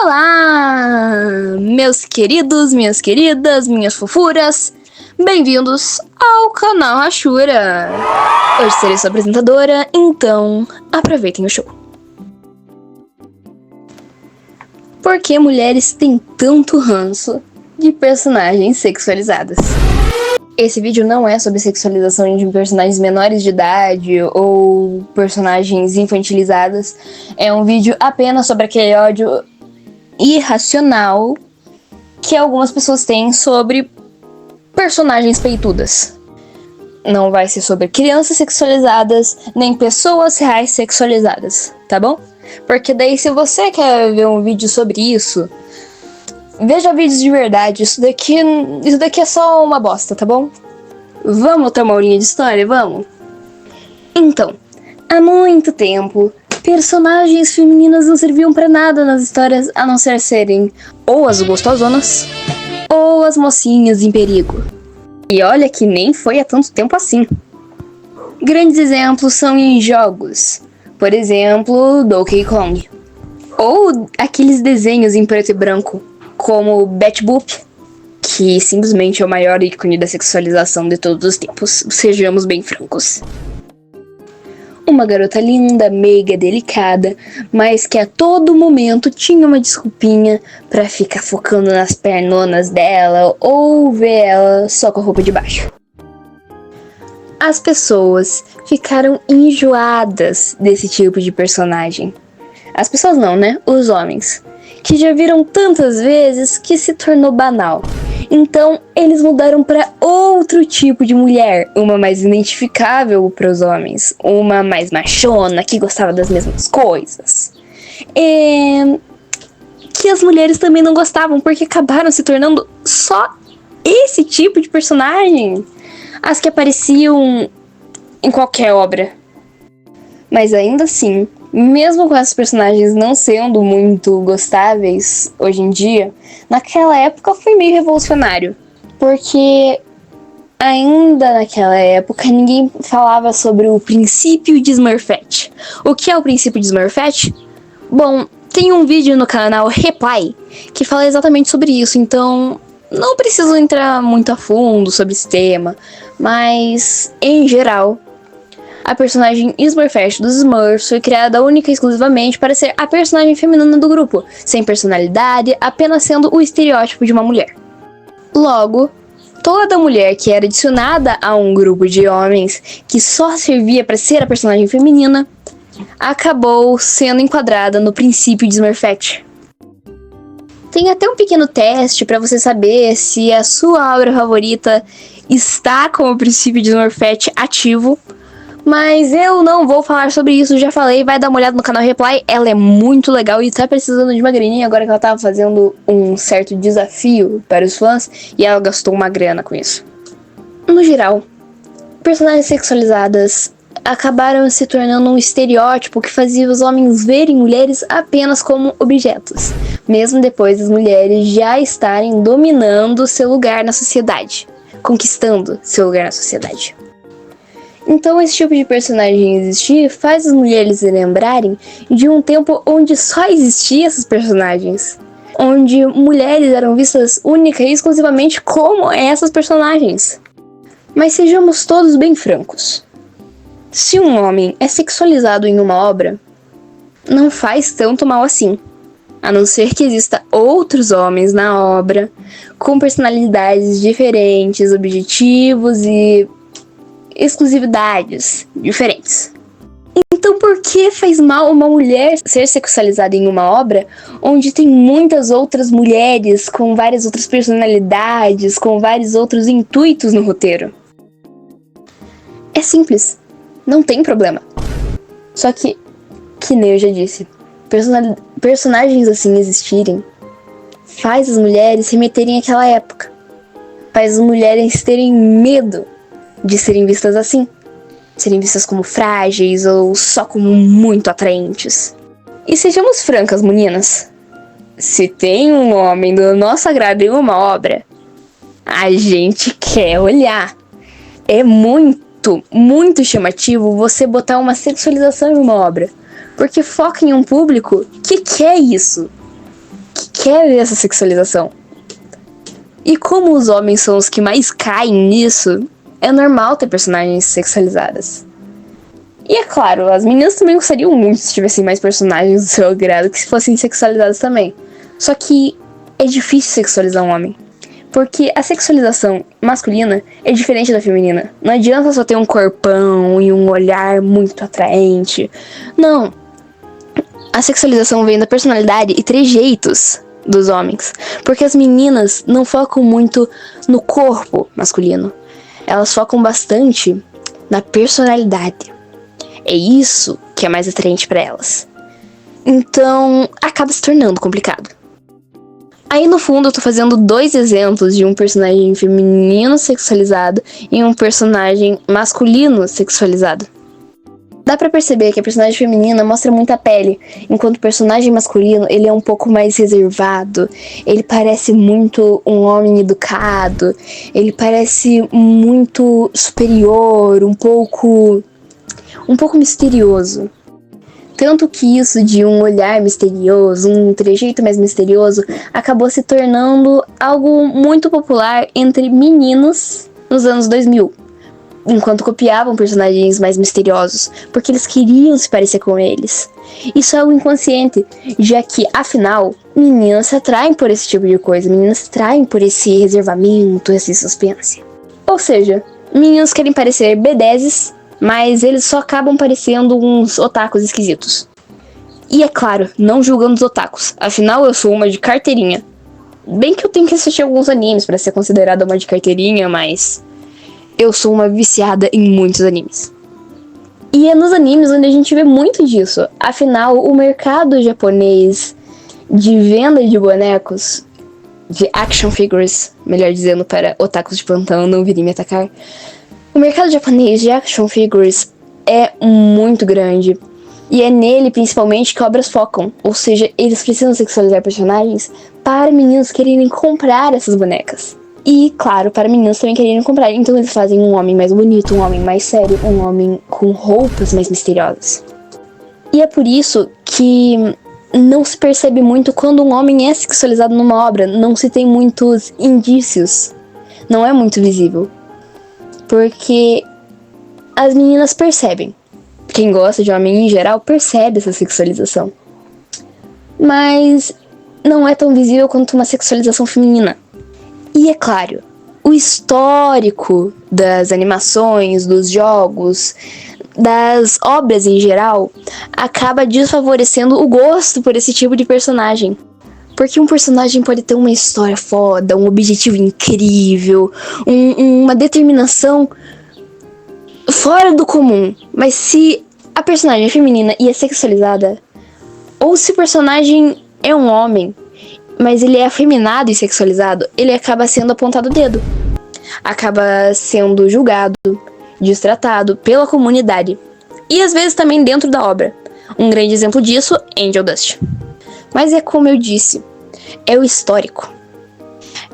Olá, meus queridos, minhas queridas, minhas fofuras, bem-vindos ao canal Rachura. Hoje serei sua apresentadora, então aproveitem o show. Por que mulheres têm tanto ranço de personagens sexualizadas? Esse vídeo não é sobre sexualização de personagens menores de idade ou personagens infantilizadas. É um vídeo apenas sobre aquele ódio irracional que algumas pessoas têm sobre personagens peitudas. Não vai ser sobre crianças sexualizadas, nem pessoas reais sexualizadas, tá bom? Porque daí, se você quer ver um vídeo sobre isso, veja vídeos de verdade. Isso daqui é só uma bosta, tá bom? Vamos ter uma aulinha de história? Vamos? Então, há muito tempo, personagens femininas não serviam pra nada nas histórias a não ser serem ou as gostosonas ou as mocinhas em perigo. E olha que nem foi há tanto tempo assim. Grandes exemplos são em jogos, por exemplo, Donkey Kong, ou aqueles desenhos em preto e branco, como Betty Boop, que simplesmente é o maior ícone da sexualização de todos os tempos, sejamos bem francos. Uma garota linda, meiga, delicada, mas que a todo momento tinha uma desculpinha pra ficar focando nas pernonas dela ou ver ela só com a roupa de baixo. As pessoas ficaram enjoadas desse tipo de personagem. As pessoas não, né? Os homens. Que já viram tantas vezes que se tornou banal. Então, eles mudaram para outro tipo de mulher, uma mais identificável para os homens, uma mais machona, que gostava das mesmas coisas. Que as mulheres também não gostavam, porque acabaram se tornando só esse tipo de personagem. As que apareciam em qualquer obra. Mas ainda assim, mesmo com essas personagens não sendo muito gostáveis hoje em dia, naquela época foi meio revolucionário. Porque ainda naquela época ninguém falava sobre o princípio de Smurfette. O que é o princípio de Smurfette? Bom, tem um vídeo no canal Reply que fala exatamente sobre isso, então não preciso entrar muito a fundo sobre esse tema. Mas, em geral, a personagem Smurfette dos Smurfs foi criada única e exclusivamente para ser a personagem feminina do grupo, sem personalidade, apenas sendo o estereótipo de uma mulher. Logo, toda mulher que era adicionada a um grupo de homens que só servia para ser a personagem feminina, acabou sendo enquadrada no princípio de Smurfette. Tem até um pequeno teste para você saber se a sua obra favorita está com o princípio de Smurfette ativo. Mas eu não vou falar sobre isso, já falei, vai dar uma olhada no canal Reply, ela é muito legal e tá precisando de uma graninha agora que ela tava fazendo um certo desafio para os fãs e ela gastou uma grana com isso. No geral, personagens sexualizadas acabaram se tornando um estereótipo que fazia os homens verem mulheres apenas como objetos, mesmo depois das mulheres já estarem dominando seu lugar na sociedade, conquistando seu lugar na sociedade. Então esse tipo de personagem existir faz as mulheres se lembrarem de um tempo onde só existiam esses personagens. Onde mulheres eram vistas única e exclusivamente como essas personagens. Mas sejamos todos bem francos. Se um homem é sexualizado em uma obra, não faz tanto mal assim. A não ser que exista outros homens na obra com personalidades diferentes, objetivos e exclusividades diferentes. Então por que faz mal uma mulher ser sexualizada em uma obra onde tem muitas outras mulheres com várias outras personalidades, com vários outros intuitos no roteiro? É simples, não tem problema. Só que nem eu já disse, personagens assim existirem faz as mulheres remeterem àquela época, faz as mulheres terem medo de serem vistas assim, serem vistas como frágeis ou só como muito atraentes. E sejamos francas, meninas, se tem um homem do nosso agrado em uma obra, a gente quer olhar. É muito, muito chamativo você botar uma sexualização em uma obra, porque foca em um público que quer isso, quer ver essa sexualização. E como os homens são os que mais caem nisso, é normal ter personagens sexualizadas. E é claro, as meninas também gostariam muito se tivessem mais personagens do seu agrado que fossem sexualizadas também. Só que é difícil sexualizar um homem. Porque a sexualização masculina é diferente da feminina. Não adianta só ter um corpão e um olhar muito atraente. Não. A sexualização vem da personalidade e trejeitos dos homens. Porque as meninas não focam muito no corpo masculino. Elas focam bastante na personalidade. É isso que é mais atraente para elas. Então, acaba se tornando complicado. Aí no fundo eu tô fazendo 2 exemplos de um personagem feminino sexualizado e um personagem masculino sexualizado. Dá pra perceber que a personagem feminina mostra muita pele, enquanto o personagem masculino ele é um pouco mais reservado, ele parece muito um homem educado, ele parece muito superior, um pouco misterioso. Tanto que isso de um olhar misterioso, um trejeito mais misterioso, acabou se tornando algo muito popular entre meninos nos anos 2000. Enquanto copiavam personagens mais misteriosos, porque eles queriam se parecer com eles. Isso é algo inconsciente, já que, afinal, meninas se atraem por esse tipo de coisa, meninas se atraem por esse reservamento, esse suspense. Ou seja, meninos querem parecer B10s, mas eles só acabam parecendo uns otakus esquisitos. E é claro, não julgando os otakus, afinal eu sou uma de carteirinha. Bem que eu tenho que assistir alguns animes para ser considerada uma de carteirinha, mas eu sou uma viciada em muitos animes. E é nos animes onde a gente vê muito disso. Afinal, o mercado japonês de venda de bonecos, de action figures, melhor dizendo para otakus de plantão não virem me atacar, o mercado japonês de action figures é muito grande. E é nele, principalmente, que obras focam. Ou seja, eles precisam sexualizar personagens para meninos quererem comprar essas bonecas. E, claro, para meninos também quererem comprar. Então eles fazem um homem mais bonito, um homem mais sério, um homem com roupas mais misteriosas. E é por isso que não se percebe muito quando um homem é sexualizado numa obra. Não se tem muitos indícios. Não é muito visível. Porque as meninas percebem. Quem gosta de homem em geral percebe essa sexualização. Mas não é tão visível quanto uma sexualização feminina. E é claro, o histórico das animações, dos jogos, das obras em geral, acaba desfavorecendo o gosto por esse tipo de personagem. Porque um personagem pode ter uma história foda, um objetivo incrível, uma determinação fora do comum. Mas se a personagem é feminina e é sexualizada, ou se o personagem é um homem, mas ele é afeminado e sexualizado, ele acaba sendo apontado o dedo. Acaba sendo julgado, destratado pela comunidade. E às vezes também dentro da obra. Um grande exemplo disso, Angel Dust. Mas é como eu disse, é o histórico.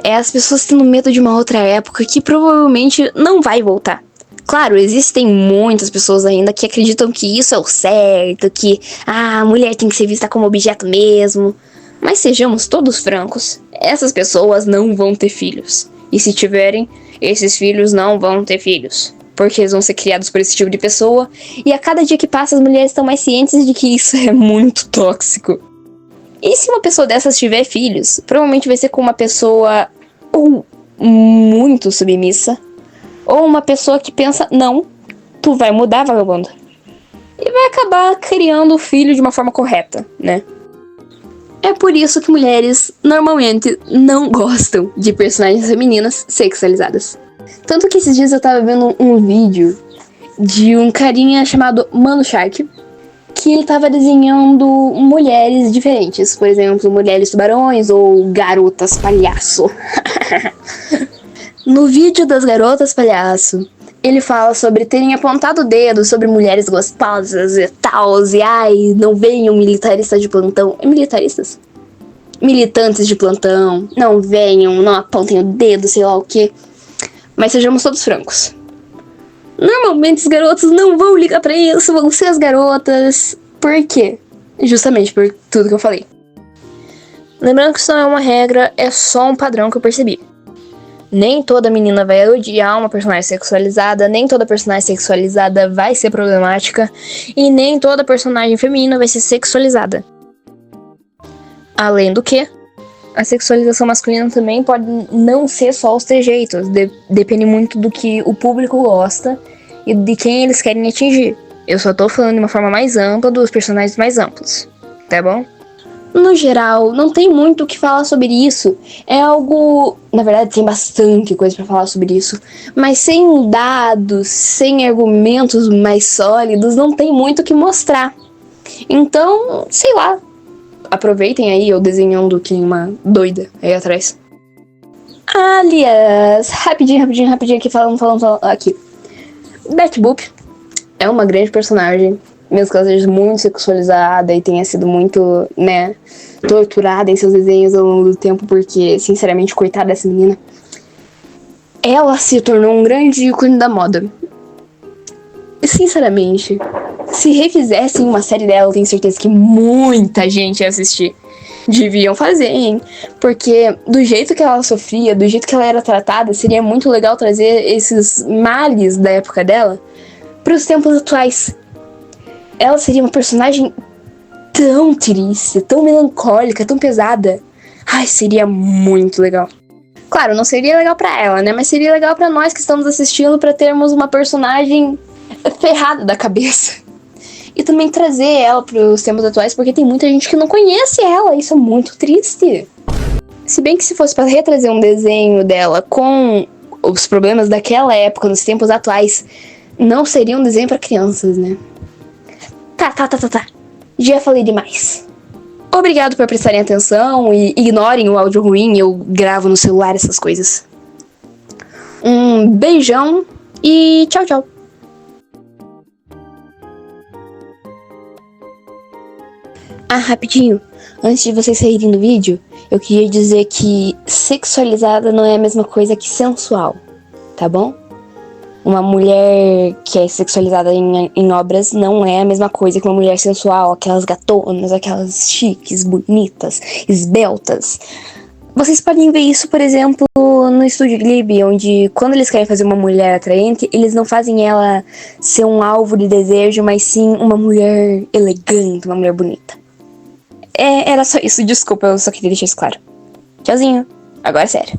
É as pessoas tendo medo de uma outra época que provavelmente não vai voltar. Claro, existem muitas pessoas ainda que acreditam que isso é o certo, que a mulher tem que ser vista como objeto mesmo. Mas sejamos todos francos, essas pessoas não vão ter filhos. E se tiverem, esses filhos não vão ter filhos. Porque eles vão ser criados por esse tipo de pessoa. E a cada dia que passa, as mulheres estão mais cientes de que isso é muito tóxico. E se uma pessoa dessas tiver filhos, provavelmente vai ser com uma pessoa ou muito submissa, ou uma pessoa que pensa, não, tu vai mudar, vagabunda. E vai acabar criando o filho de uma forma correta, né? É por isso que mulheres normalmente não gostam de personagens femininas sexualizadas. Tanto que esses dias eu tava vendo um vídeo de um carinha chamado Mano Shark, que ele tava desenhando mulheres diferentes. Por exemplo, mulheres tubarões ou garotas palhaço. No vídeo das garotas palhaço, ele fala sobre terem apontado o dedo sobre mulheres gostosas e tal, e ai, não venham militaristas de plantão. Militaristas? Militantes de plantão, não venham, não apontem o dedo, sei lá o que. Mas sejamos todos francos. Normalmente os garotos não vão ligar pra isso, vão ser as garotas. Por quê? Justamente por tudo que eu falei. Lembrando que isso não é uma regra, é só um padrão que eu percebi. Nem toda menina vai odiar uma personagem sexualizada, nem toda personagem sexualizada vai ser problemática, e nem toda personagem feminina vai ser sexualizada. Além do que, a sexualização masculina também pode não ser só os trejeitos, depende muito do que o público gosta e de quem eles querem atingir. Eu só tô falando de uma forma mais ampla dos personagens mais amplos, tá bom? No geral, não tem muito o que falar sobre isso. É algo... Na verdade, tem bastante coisa pra falar sobre isso. Mas sem dados, sem argumentos mais sólidos, não tem muito o que mostrar. Então, sei lá. Aproveitem aí eu desenhando que uma doida aí atrás. Aliás, rapidinho aqui, falando aqui. Betty Boop é uma grande personagem. Mesmo que ela seja muito sexualizada e tenha sido muito, né, torturada em seus desenhos ao longo do tempo, porque, sinceramente, coitada dessa menina. Ela se tornou um grande ícone da moda. E, sinceramente, se refizessem uma série dela, eu tenho certeza que muita gente ia assistir. Deviam fazer, hein? Porque do jeito que ela sofria, do jeito que ela era tratada, seria muito legal trazer esses males da época dela pros tempos atuais. Ela seria uma personagem tão triste, tão melancólica, tão pesada. Ai, seria muito legal. Claro, não seria legal pra ela, né? Mas seria legal pra nós que estamos assistindo, pra termos uma personagem ferrada da cabeça. E também trazer ela pros tempos atuais, porque tem muita gente que não conhece ela. Isso é muito triste. Se bem que se fosse pra retrazer um desenho dela com os problemas daquela época, nos tempos atuais, não seria um desenho pra crianças, né? Tá. Já falei demais. Obrigado por prestarem atenção e ignorem o áudio ruim, eu gravo no celular essas coisas. Um beijão e tchau. Rapidinho. Antes de vocês saírem do vídeo, eu queria dizer que sexualizada não é a mesma coisa que sensual, tá bom? Uma mulher que é sexualizada em obras não é a mesma coisa que uma mulher sensual, aquelas gatonas, aquelas chiques, bonitas, esbeltas. Vocês podem ver isso, por exemplo, no Estúdio Ghibli, onde quando eles querem fazer uma mulher atraente, eles não fazem ela ser um alvo de desejo, mas sim uma mulher elegante, uma mulher bonita. Era só isso, desculpa, eu só queria deixar isso claro. Tchauzinho, agora é sério.